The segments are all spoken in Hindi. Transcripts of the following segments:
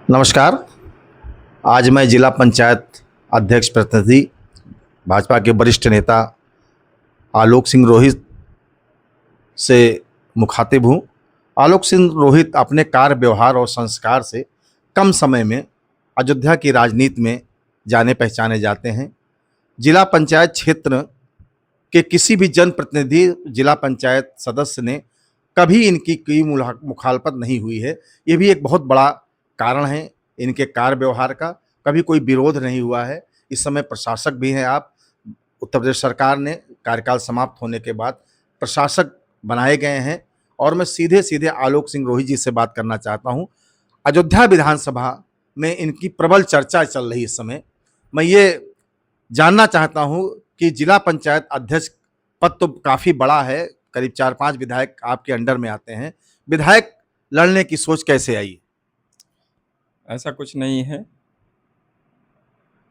नमस्कार। आज मैं जिला पंचायत अध्यक्ष प्रतिनिधि भाजपा के वरिष्ठ नेता आलोक सिंह रोहित से मुखातिब हूँ। आलोक सिंह रोहित अपने कार्य व्यवहार और संस्कार से कम समय में अयोध्या की राजनीति में जाने पहचाने जाते हैं। जिला पंचायत क्षेत्र के किसी भी जनप्रतिनिधि जिला पंचायत सदस्य ने कभी इनकी कोई मुखालफत नहीं हुई है। ये भी एक बहुत बड़ा कारण है इनके कार्य व्यवहार का। कभी कोई विरोध नहीं हुआ है। इस समय प्रशासक भी हैं आप। उत्तर प्रदेश सरकार ने कार्यकाल समाप्त होने के बाद प्रशासक बनाए गए हैं और मैं सीधे सीधे आलोक सिंह रोहित जी से बात करना चाहता हूं। अयोध्या विधानसभा में इनकी प्रबल चर्चा चल रही इस समय। मैं ये जानना चाहता हूं कि जिला पंचायत अध्यक्ष पद तो काफ़ी बड़ा है, करीब 4-5 विधायक आपके अंडर में आते हैं। विधायक लड़ने की सोच कैसे आई? ऐसा कुछ नहीं है।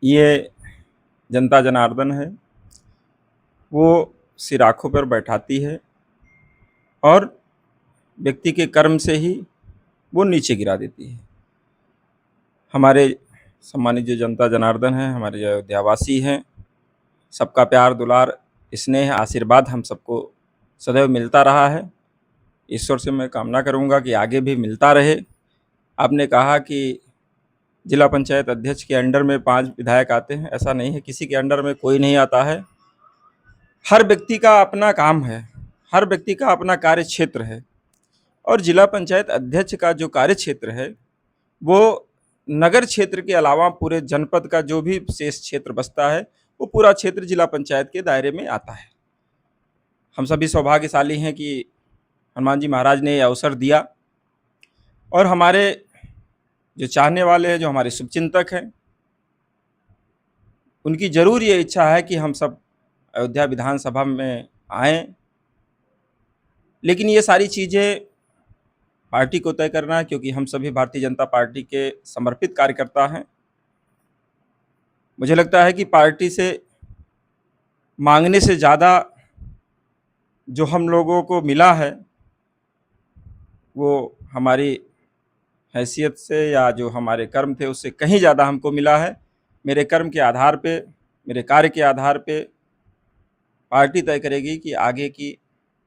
ये जनता जनार्दन है, वो सिर आँखों पर बैठाती है और व्यक्ति के कर्म से ही वो नीचे गिरा देती है। हमारे सम्मानित जो जनता जनार्दन है, हमारे जो अयोध्यावासी हैं, सबका प्यार दुलार स्नेह आशीर्वाद हम सबको सदैव मिलता रहा है। ईश्वर से मैं कामना करूँगा कि आगे भी मिलता रहे। आपने कहा कि जिला पंचायत अध्यक्ष के अंडर में 5 विधायक आते हैं, ऐसा नहीं है, किसी के अंडर में कोई नहीं आता है। हर व्यक्ति का अपना काम है, हर व्यक्ति का अपना कार्य क्षेत्र है और जिला पंचायत अध्यक्ष का जो कार्य क्षेत्र है वो नगर क्षेत्र के अलावा पूरे जनपद का जो भी शेष क्षेत्र बसता है वो पूरा क्षेत्र जिला पंचायत के दायरे में आता है। हम सभी सौभाग्यशाली हैं कि हनुमान जी महाराज ने ये अवसर दिया और हमारे जो चाहने वाले हैं, जो हमारे शुभचिंतक हैं, उनकी ज़रूर ये इच्छा है कि हम सब अयोध्या विधानसभा में आएँ। लेकिन ये सारी चीज़ें पार्टी को तय करना है, क्योंकि हम सभी भारतीय जनता पार्टी के समर्पित कार्यकर्ता हैं। मुझे लगता है कि पार्टी से मांगने से ज़्यादा जो हम लोगों को मिला है वो हमारी हैसियत से या जो हमारे कर्म थे उससे कहीं ज़्यादा हमको मिला है। मेरे कर्म के आधार पे, मेरे कार्य के आधार पे पार्टी तय करेगी कि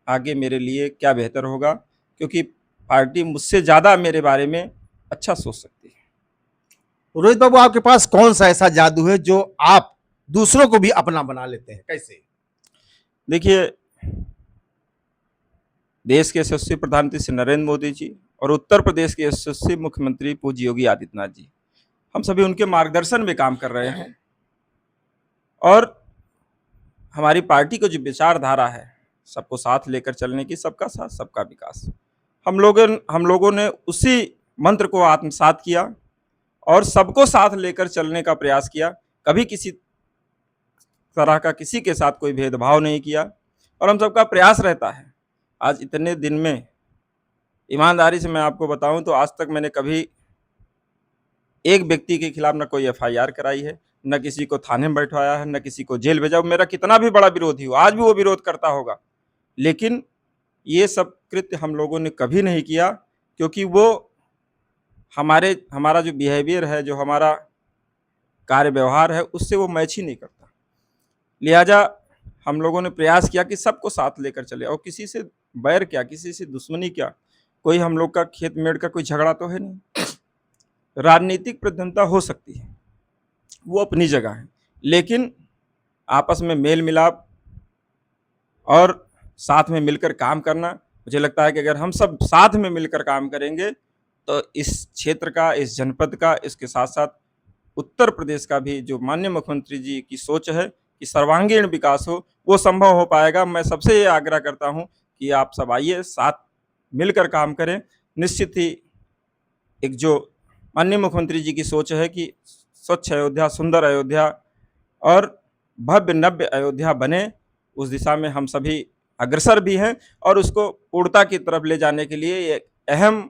आगे मेरे लिए क्या बेहतर होगा, क्योंकि पार्टी मुझसे ज़्यादा मेरे बारे में अच्छा सोच सकती है। रोहित बाबू, आपके पास कौन सा ऐसा जादू है जो आप दूसरों को भी अपना बना लेते हैं? कैसे? देखिए, देश के यशस्वी प्रधानमंत्री श्री नरेंद्र मोदी जी और उत्तर प्रदेश के यशस्वी मुख्यमंत्री पूज्य योगी आदित्यनाथ जी, हम सभी उनके मार्गदर्शन में काम कर रहे हैं और हमारी पार्टी को जो विचारधारा है सबको साथ लेकर चलने की, सबका साथ सबका विकास, हम लोगों ने उसी मंत्र को आत्मसात किया और सबको साथ लेकर चलने का प्रयास किया। कभी किसी तरह का किसी के साथ कोई भेदभाव नहीं किया और हम सबका प्रयास रहता है। आज इतने दिन में ईमानदारी से मैं आपको बताऊं तो आज तक मैंने कभी एक व्यक्ति के खिलाफ न कोई एफआईआर कराई है, न किसी को थाने में बैठवाया है, न किसी को जेल भेजा। मेरा कितना भी बड़ा विरोधी हो, आज भी वो विरोध करता होगा, लेकिन ये सब कृत्य हम लोगों ने कभी नहीं किया, क्योंकि वो हमारा जो बिहेवियर है, जो हमारा कार्य व्यवहार है, उससे वो मैच ही नहीं करता। लिहाजा हम लोगों ने प्रयास किया कि सबको साथ लेकर चले और किसी से बैर क्या, किसी से दुश्मनी क्या, कोई हम लोग का खेत मेड़ का कोई झगड़ा तो है नहीं। राजनीतिक प्रधानता हो सकती है, वो अपनी जगह है, लेकिन आपस में मेल मिलाप और साथ में मिलकर काम करना, मुझे लगता है कि अगर हम सब साथ में मिलकर काम करेंगे तो इस क्षेत्र का, इस जनपद का, इसके साथ साथ उत्तर प्रदेश का भी जो माननीय मुख्यमंत्री जी की सोच है कि सर्वांगीण विकास हो, वो संभव हो पाएगा। मैं सबसे ये आग्रह करता हूँ कि आप सब आइए, साथ मिलकर काम करें। निश्चित ही एक जो माननीय मुख्यमंत्री जी की सोच है कि स्वच्छ अयोध्या, सुंदर अयोध्या और भव्य नव्य अयोध्या बने, उस दिशा में हम सभी अग्रसर भी हैं और उसको पूर्णता की तरफ ले जाने के लिए ये अहम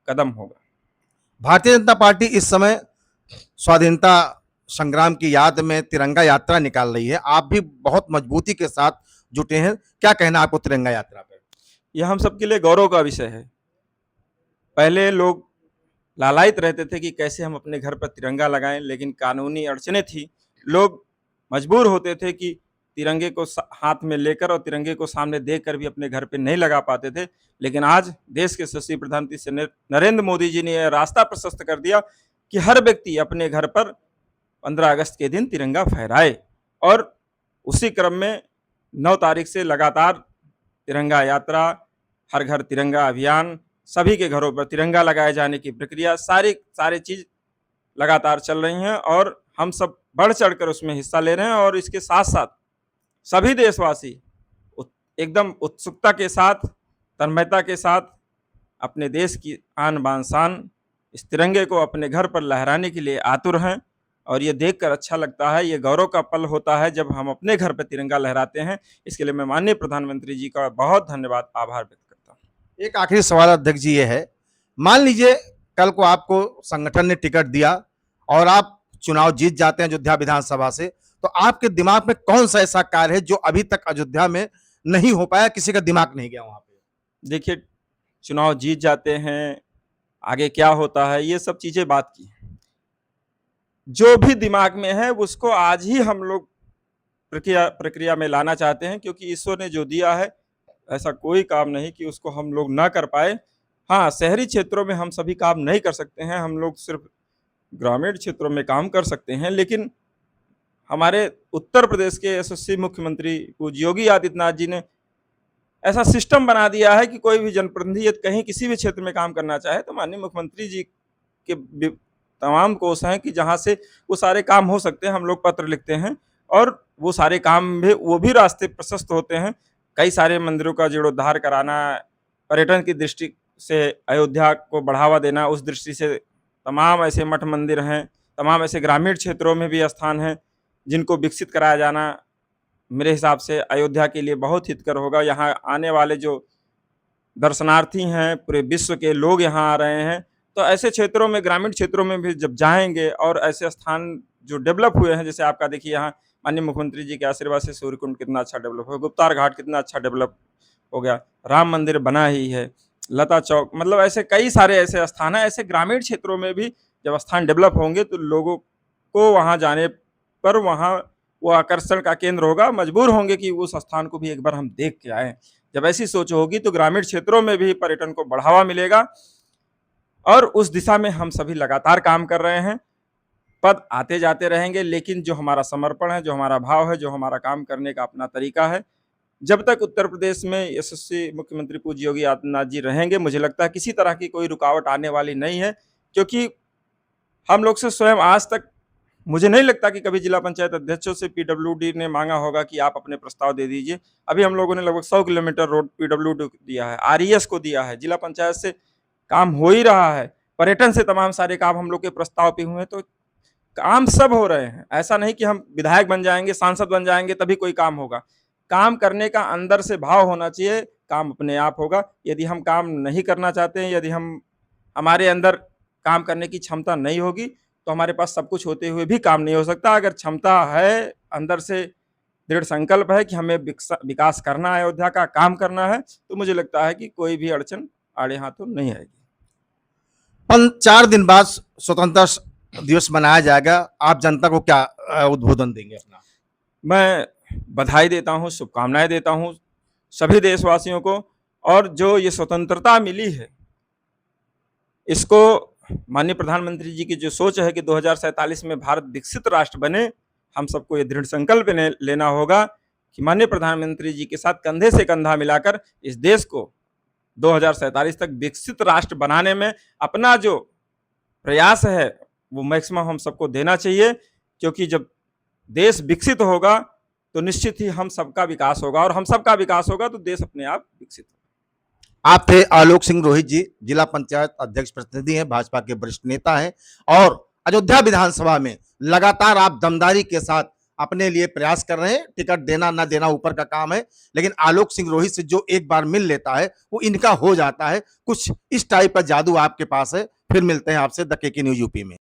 कदम होगा। भारतीय जनता पार्टी इस समय स्वाधीनता संग्राम की याद में तिरंगा यात्रा निकाल रही है। आप भी बहुत मजबूती के साथ जुटे हैं। क्या कहना आपको तिरंगा यात्रा पर? यह हम सबके लिए गौरव का विषय है। पहले लोग लालायित रहते थे कि कैसे हम अपने घर पर तिरंगा लगाएं, लेकिन कानूनी अड़चनें थी। लोग मजबूर होते थे कि तिरंगे को हाथ में लेकर और तिरंगे को सामने देखकर भी अपने घर पे नहीं लगा पाते थे। लेकिन आज देश के यशस्वी प्रधानमंत्री से नरेंद्र मोदी जी ने यह रास्ता प्रशस्त कर दिया कि हर व्यक्ति अपने घर पर 15 अगस्त के दिन तिरंगा फहराए। और उसी क्रम में 9 तारीख से लगातार तिरंगा यात्रा, हर घर तिरंगा अभियान, सभी के घरों पर तिरंगा लगाए जाने की प्रक्रिया, सारी चीज़ लगातार चल रही हैं और हम सब बढ़ चढ़कर उसमें हिस्सा ले रहे हैं। और इसके साथ-साथ सभी देशवासी एकदम उत्सुकता के साथ, तन्मयता के साथ अपने देश की आन बान शान, इस तिरंगे को अपने घर पर लहराने के लिए आतुर हैं। और ये देखकर अच्छा लगता है, ये गौरव का पल होता है जब हम अपने घर पे तिरंगा लहराते हैं। इसके लिए मैं माननीय प्रधानमंत्री जी का बहुत धन्यवाद, आभार व्यक्त करता हूँ। एक आखिरी सवाल अध्यक्ष जी ये है, मान लीजिए कल को आपको संगठन ने टिकट दिया और आप चुनाव जीत जाते हैं अयोध्या विधानसभा से, तो आपके दिमाग में कौन सा ऐसा कार्य है जो अभी तक अयोध्या में नहीं हो पाया, किसी का दिमाग नहीं गया वहां पे? देखिए, चुनाव जीत जाते हैं, आगे क्या होता है, ये सब चीज़ें बात की हैं। जो भी दिमाग में है उसको आज ही हम लोग प्रक्रिया में लाना चाहते हैं, क्योंकि ईश्वर ने जो दिया है ऐसा कोई काम नहीं कि उसको हम लोग ना कर पाए। हाँ, शहरी क्षेत्रों में हम सभी काम नहीं कर सकते हैं, हम लोग सिर्फ ग्रामीण क्षेत्रों में काम कर सकते हैं। लेकिन हमारे उत्तर प्रदेश के यशस्वी मुख्यमंत्री पूज्य योगी आदित्यनाथ जी ने ऐसा सिस्टम बना दिया है कि कोई भी जनप्रतिनिधि यदि कहीं किसी भी क्षेत्र में काम करना चाहे तो माननीय मुख्यमंत्री जी के तमाम कोष हैं कि जहाँ से वो सारे काम हो सकते हैं। हम लोग पत्र लिखते हैं और वो सारे काम भी, वो भी रास्ते प्रशस्त होते हैं। कई सारे मंदिरों का जीर्णोद्धार कराना, पर्यटन की दृष्टि से अयोध्या को बढ़ावा देना, उस दृष्टि से तमाम ऐसे मठ मंदिर हैं, तमाम ऐसे ग्रामीण क्षेत्रों में भी स्थान हैं जिनको विकसित कराया जाना मेरे हिसाब से अयोध्या के लिए बहुत हितकर होगा। यहाँ आने वाले जो दर्शनार्थी हैं, पूरे विश्व के लोग यहाँ आ रहे हैं, तो ऐसे क्षेत्रों में, ग्रामीण क्षेत्रों में भी जब जाएँगे और ऐसे स्थान जो डेवलप हुए हैं, जैसे आपका देखिए यहाँ माननीय मुख्यमंत्री जी के आशीर्वाद से सूर्यकुंड कितना अच्छा डेवलप हो, गुप्तार घाट कितना अच्छा डेवलप हो गया, राम मंदिर बना ही है, लता चौक, मतलब ऐसे कई सारे ऐसे स्थान हैं। ऐसे ग्रामीण क्षेत्रों में भी जब स्थान डेवलप होंगे तो लोगों को वहाँ जाने पर वहाँ वो आकर्षण का केंद्र होगा, मजबूर होंगे कि उस स्थान को भी एक बार हम देख के आएँ। जब ऐसी सोच होगी तो ग्रामीण क्षेत्रों में भी पर्यटन को बढ़ावा मिलेगा और उस दिशा में हम सभी लगातार काम कर रहे हैं। पद आते जाते रहेंगे, लेकिन जो हमारा समर्पण है, जो हमारा भाव है, जो हमारा काम करने का अपना तरीका है, जब तक उत्तर प्रदेश में यशस्वी मुख्यमंत्री पूज्य योगी आदित्यनाथ जी रहेंगे, मुझे लगता है किसी तरह की कोई रुकावट आने वाली नहीं है। क्योंकि हम लोग से स्वयं आज तक मुझे नहीं लगता कि कभी जिला पंचायत अध्यक्षों से पीडब्ल्यूडी ने मांगा होगा कि आप अपने प्रस्ताव दे दीजिए। अभी हम लोगों ने लगभग 100 किलोमीटर रोड पीडब्ल्यूडी को दिया है, आरईएस को दिया है, जिला पंचायत से काम हो ही रहा है, पर्यटन से तमाम सारे काम हम लोग के प्रस्ताव पे हुए हैं। तो काम सब हो रहे हैं। ऐसा नहीं कि हम विधायक बन जाएँगे, सांसद बन जाएँगे तभी कोई काम होगा। काम करने का अंदर से भाव होना चाहिए, काम अपने आप होगा। यदि हम काम नहीं करना चाहते हैं, यदि हमारे अंदर काम करने की क्षमता नहीं होगी, तो हमारे पास सब कुछ होते हुए भी काम नहीं हो सकता। अगर क्षमता है, अंदर से दृढ़ संकल्प है कि हमें विकास करना है, अयोध्या का काम करना है, तो मुझे लगता है कि कोई भी अड़चन आड़े हाथों नहीं आएगी। 4 दिन बाद स्वतंत्रता दिवस मनाया जाएगा, आप जनता को क्या उद्बोधन देंगे अपना? मैं बधाई देता हूँ, शुभकामनाएँ देता हूँ सभी देशवासियों को। और जो ये स्वतंत्रता मिली है, इसको माननीय प्रधानमंत्री जी की जो सोच है कि 2047 में भारत विकसित राष्ट्र बने, हम सबको ये दृढ़ संकल्प लेना होगा कि माननीय प्रधानमंत्री जी के साथ कंधे से कंधा मिलाकर इस देश को 2047 तक विकसित राष्ट्र बनाने में अपना जो प्रयास है वो मैक्सिमम हम सबको देना चाहिए। क्योंकि जब देश विकसित होगा तो निश्चित ही हम सबका विकास होगा, और हम सबका विकास होगा तो देश अपने आप विकसित होगा। आप थे आलोक सिंह रोहित जी, जिला पंचायत अध्यक्ष प्रतिनिधि हैं, भाजपा के वरिष्ठ नेता हैं, और अयोध्या विधानसभा में लगातार आप दमदारी के साथ अपने लिए प्रयास कर रहे हैं। टिकट देना ना देना ऊपर का काम है, लेकिन आलोक सिंह रोहित से जो एक बार मिल लेता है वो इनका हो जाता है। कुछ इस टाइप का जादू आपके पास है। फिर मिलते हैं आपसे द केके न्यूज़ यूपी में।